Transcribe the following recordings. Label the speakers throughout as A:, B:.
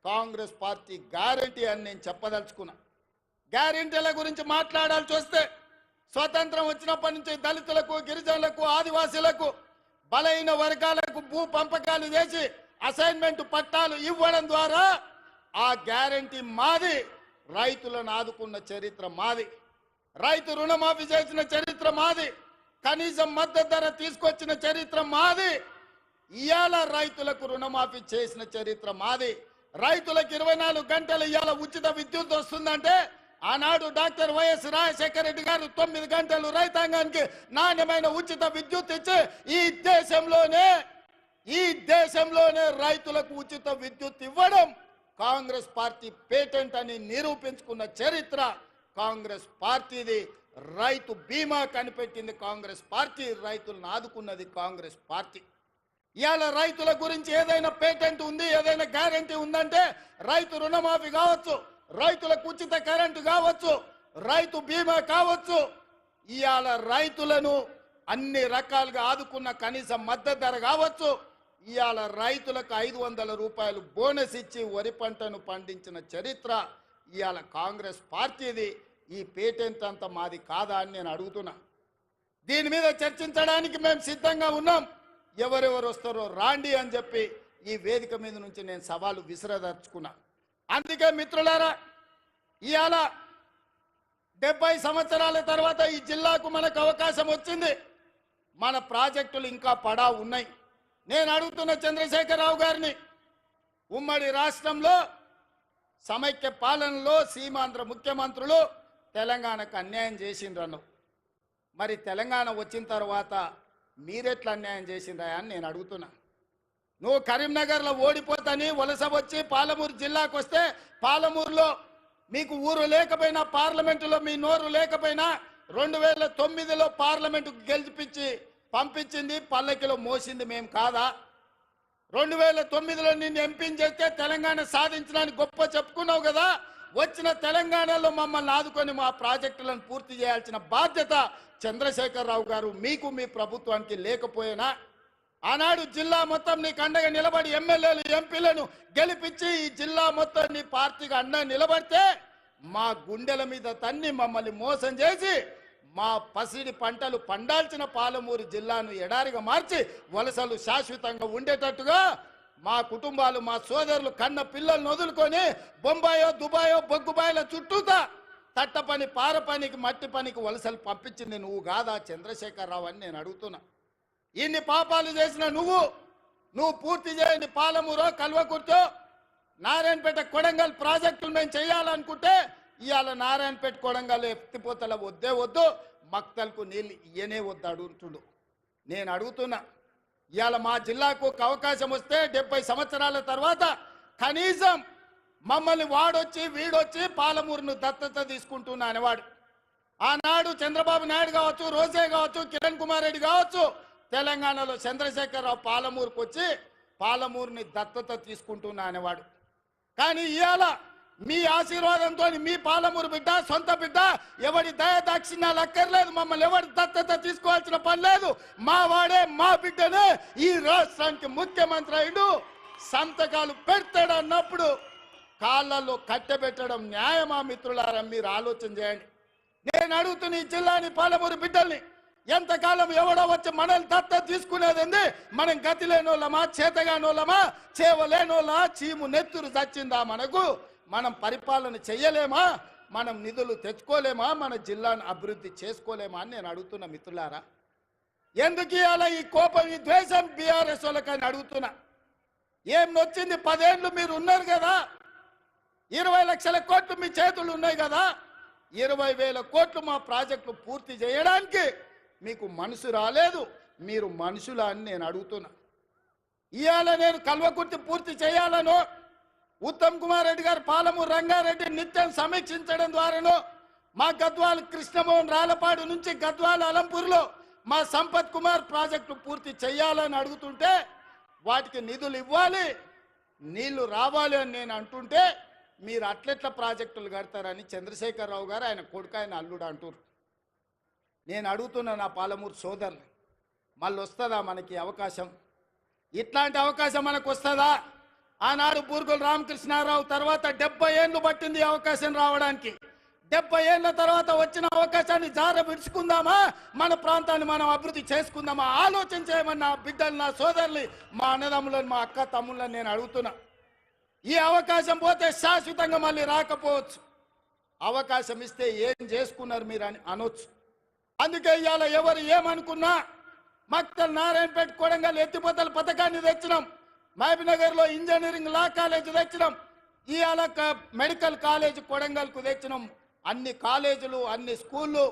A: Congress party guarantee అని నేను చెప్పదలుచుకున్నా. గ్యారంటీల గురించి మాట్లాడాల్సి వస్తే స్వతంత్రం వచ్చినప్పటి నుంచి దళితులకు, గిరిజనులకు, ఆదివాసీలకు, బలైన వర్గాలకు భూ పంపకాలు చేసి అసైన్మెంట్ పట్టాలు ఇవ్వడం ద్వారా ఆ గ్యారంటీ మాది. రైతులను ఆదుకున్న చరిత్ర మాది. రైతు రుణమాఫీ చేసిన చరిత్ర మాది. కనీసం మద్దతు ధర తీసుకొచ్చిన చరిత్ర మాది. ఇవాళ రైతులకు రుణమాఫీ చేసిన చరిత్ర మాది. రైతులకు 24 గంటలు ఇవాళ ఉచిత విద్యుత్ వస్తుందంటే ఆనాడు డాక్టర్ వైఎస్ రాజశేఖర రెడ్డి గారు 9 గంటలు రైతాంగానికి నాణ్యమైన ఉచిత విద్యుత్ ఇచ్చి ఈ దేశంలోనే రైతులకు ఉచిత విద్యుత్ ఇవ్వడం కాంగ్రెస్ పార్టీ పేటెంట్ అని నిరూపించుకున్న చరిత్ర కాంగ్రెస్ పార్టీది. రైతు బీమా కనిపెట్టింది కాంగ్రెస్ పార్టీ. రైతులను ఆదుకున్నది కాంగ్రెస్ పార్టీ. ఇవాళ రైతుల గురించి ఏదైనా పేటెంట్ ఉంది, ఏదైనా గ్యారంటీ ఉందంటే రైతు రుణమాఫీ కావచ్చు, రైతులకు ఉచిత కరెంటు కావచ్చు, రైతు బీమా కావచ్చు. ఇవాళ రైతులను అన్ని రకాలుగా ఆదుకున్న కనీస మద్దతు ధర కావచ్చు. ఇవాళ రైతులకు 500 రూపాయలు బోనస్ ఇచ్చి వరి పంటను పండించిన చరిత్ర ఇవాళ కాంగ్రెస్ పార్టీది. ఈ పేటెంట్ అంతా మాది కాదా అని నేను అడుగుతున్నా. దీని మీద చర్చించడానికి మేము సిద్ధంగా ఉన్నాం. ఎవరెవరు వస్తారో రాండి అని చెప్పి ఈ వేదిక మీద నుంచి నేను సవాలు విసిరదర్చుకున్నా. అందుకే మిత్రులారా, ఇవాళ 70 సంవత్సరాల తర్వాత ఈ జిల్లాకు మనకు అవకాశం వచ్చింది. మన ప్రాజెక్టులు ఇంకా పడా ఉన్నాయి. నేను అడుగుతున్న చంద్రశేఖరరావు గారిని, ఉమ్మడి రాష్ట్రంలో సమైక్య పాలనలో సీమాంధ్ర ముఖ్యమంత్రులు తెలంగాణకు అన్యాయం చేసిండ్రన్నావు. మరి తెలంగాణ వచ్చిన తర్వాత మీరెట్లా అన్యాయం చేసిండ్రా అని నేను అడుగుతున్నా. నువ్వు కరీంనగర్లో ఓడిపోతాని వలస వచ్చి పాలమూరు జిల్లాకు వస్తే పాలమూరులో మీకు ఊరు లేకపోయినా, పార్లమెంటులో మీ నోరు లేకపోయినా 2009లో పార్లమెంటుకు గెలిపించి పంపించింది, పల్లకిలో మోసింది మేము కాదా? 2009లో నిన్ను ఎంపీని చేస్తే తెలంగాణ సాధించడానికి గొప్ప చెప్పుకున్నావు కదా. వచ్చిన తెలంగాణలో మమ్మల్ని ఆదుకొని మా ప్రాజెక్టులను పూర్తి చేయాల్సిన బాధ్యత చంద్రశేఖరరావు గారు మీకు, మీ ప్రభుత్వానికి లేకపోయినా ఆనాడు జిల్లా మొత్తం నీకు అండగా నిలబడి ఎమ్మెల్యేలు, ఎంపీలను గెలిపించి ఈ జిల్లా మొత్తం నీ పార్టీకి అండగా నిలబడితే మా గుండెల మీద తన్ని మమ్మల్ని మోసం చేసి మా పసిడి పంటలు పండాల్సిన పాలమూరు జిల్లాను ఎడారిగా మార్చి వలసలు శాశ్వతంగా ఉండేటట్టుగా మా కుటుంబాలు, మా సోదరులు కన్న పిల్లలను వదులుకొని బొంబాయో, దుబాయో, బొగ్గుబాయిల చుట్టూతా తట్ట పని, పార పనికి, మట్టి పనికి వలసలు పంపించింది నువ్వు కాదా చంద్రశేఖరరావు అని నేను అడుగుతున్నా. ఇన్ని పాపాలు చేసిన నువ్వు పూర్తి చేయండి పాలమూరో, కల్వకుర్తో, నారాయణపేట, కొడంగల్ ప్రాజెక్టులు మేము చేయాలనుకుంటే ఇవాళ నారాయణపేట, కొడంగల్ ఎత్తిపోతల వద్దే వద్దు, మక్తలకు నీళ్ళు ఇయ్యనే వద్దు అడుగుతుండు. నేను అడుగుతున్నా, ఇవాళ మా జిల్లాకు ఒక అవకాశం వస్తే 70 సంవత్సరాల తర్వాత కనీసం మమ్మల్ని వాడొచ్చి వీడొచ్చి పాలమూరును దత్తత తీసుకుంటున్నా అనేవాడు. ఆనాడు చంద్రబాబు నాయుడు కావచ్చు, రోజే కావచ్చు, కిరణ్ కుమార్ రెడ్డి కావచ్చు, తెలంగాణలో చంద్రశేఖరరావు పాలమూరుకు వచ్చి పాలమూరుని దత్తత తీసుకుంటున్నా అనేవాడు. కానీ ఇవాళ మీ ఆశీర్వాదంతో మీ పాలమూరు బిడ్డ, సొంత బిడ్డ, ఎవడి దయాదాక్షిణ్యాలు అక్కర్లేదు, మమ్మల్ని ఎవరి దత్తత తీసుకోవాల్సిన పని లేదు, మా వాడే మా బిడ్డనే ఈ రాష్ట్రానికి ముఖ్యమంత్రి అయ్యిండు, సంతకాలు పెడతాడన్నప్పుడు కాళ్ళల్లో కట్టెబెట్టడం న్యాయమా? మిత్రులారా, మీరు ఆలోచన చేయండి. నేను అడుగుతున్న ఈ జిల్లాని, పాలమూరు బిడ్డల్ని, ఎంతకాలం ఎవడో వచ్చి మనల్ని దత్తత తీసుకునేది? మనం గతి లేనోళ్ళమా, చేతగానోళ్ళమా, చేవలేనోళ్ళా, చీము నెత్తురు చచ్చిందా మనకు? మనం పరిపాలన చెయ్యలేమా? మనం నిధులు తెచ్చుకోలేమా? మన జిల్లాను అభివృద్ధి చేసుకోలేమా అని నేను అడుగుతున్నా. మిత్రులారా, ఎందుకు అలా ఈ కోపం, ఈ ద్వేషం బీఆర్ఎస్ వాళ్ళకని అడుగుతున్నా. ఏం నొచ్చింది? 10 ఏళ్ళు మీరు ఉన్నారు కదా, 20 లక్షల కోట్లు మీ చేతులు ఉన్నాయి కదా, 20,000 కోట్లు మా ప్రాజెక్టులు పూర్తి చేయడానికి మీకు మనసు రాలేదు. మీరు మనుషులా అని నేను అడుగుతున్నా. ఇవాళ నేను కల్వకుర్తి పూర్తి చేయాలను ఉత్తమ్ కుమార్ రెడ్డి గారు పాలమూరు రంగారెడ్డి నిత్యం సమీక్షించడం ద్వారాను, మా గద్వాల కృష్ణమోహన్ రాలపాడు నుంచి గద్వాల అలంపూర్లో మా సంపత్ కుమార్ ప్రాజెక్టు పూర్తి చేయాలని అడుగుతుంటే వాటికి నిధులు ఇవ్వాలి, నీళ్లు రావాలి అని నేను అంటుంటే మీరు అట్లెట్ల ప్రాజెక్టులు కడతారని చంద్రశేఖరరావు గారు, ఆయన కొడుకు, ఆయన అల్లుడు అంటారు. నేను అడుగుతున్నా నా పాలమూరు సోదరులు, మళ్ళీ వస్తుందా మనకి అవకాశం? ఇట్లాంటి అవకాశం మనకు వస్తుందా? ఆనాడు బూర్గుల రామకృష్ణారావు తర్వాత 70 ఏళ్ళు పట్టింది ఈ అవకాశం రావడానికి. 70 ఏళ్ల తర్వాత వచ్చిన అవకాశాన్ని జార విడుచుకుందామా, మన ప్రాంతాన్ని మనం అభివృద్ధి చేసుకుందామా ఆలోచన చేయమని నా బిడ్డలు, నా సోదరులు, మా అన్నదమ్ములను, మా అక్క తమ్ముళ్ళని నేను అడుగుతున్నా. ఈ అవకాశం పోతే శాశ్వతంగా మళ్ళీ రాకపోవచ్చు. అవకాశం ఇస్తే ఏం చేసుకున్నారు మీరు అని అనొచ్చు. అందుకే ఇవాళ ఎవరు ఏమనుకున్నా మక్తల్, నారాయణపేట, కొడంగల్ ఎత్తిపోతల పథకాన్ని తెచ్చినాం. మహబూబ్నగర్లో ఇంజనీరింగ్ లా కాలేజ్ తెచ్చినాం. ఇవాళ మెడికల్ కాలేజ్ కొడంగల్కు తెచ్చినాం. అన్ని కాలేజీలు, అన్ని స్కూళ్ళు,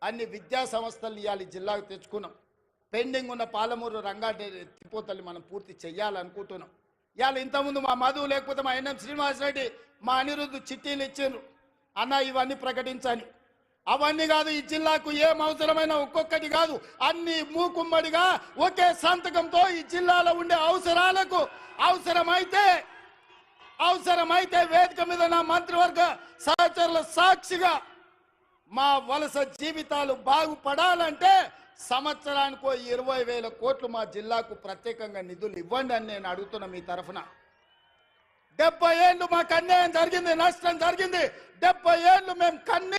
A: అన్ని విద్యా సంస్థలు ఇవాళ జిల్లాకు తెచ్చుకున్నాం. పెండింగ్ ఉన్న పాలమూరు, రంగారెడ్డి ఎత్తిపోతల్ని మనం పూర్తి చేయాలనుకుంటున్నాం. ఇవాళ ఇంతకుముందు మా మధు, లేకపోతే మా ఎన్ఎం శ్రీనివాసరెడ్డి, మా అనిరుద్ధు చిట్టీలు ఇచ్చిండ్రు, అన్న ఇవన్నీ ప్రకటించని. అవన్నీ కాదు, ఈ జిల్లాకు ఏం అవసరమైన ఒక్కొక్కటి కాదు, అన్ని మూకుమ్మడిగా ఒకే సంతకంతో ఈ జిల్లాలో ఉండే అవసరాలకు అవసరమైతే వేదిక మీద నా మంత్రివర్గ సహచరుల సాక్షిగా మా వలస జీవితాలు బాగుపడాలంటే సంవత్సరానికో 20,000 కోట్లు మా జిల్లాకు ప్రత్యేకంగా నిధులు ఇవ్వండి అని నేను అడుగుతున్నా మీ తరఫున. 70 ఏళ్ళు మాకు అన్యాయం జరిగింది, నష్టం జరిగింది. 70 ఏళ్ళు మేము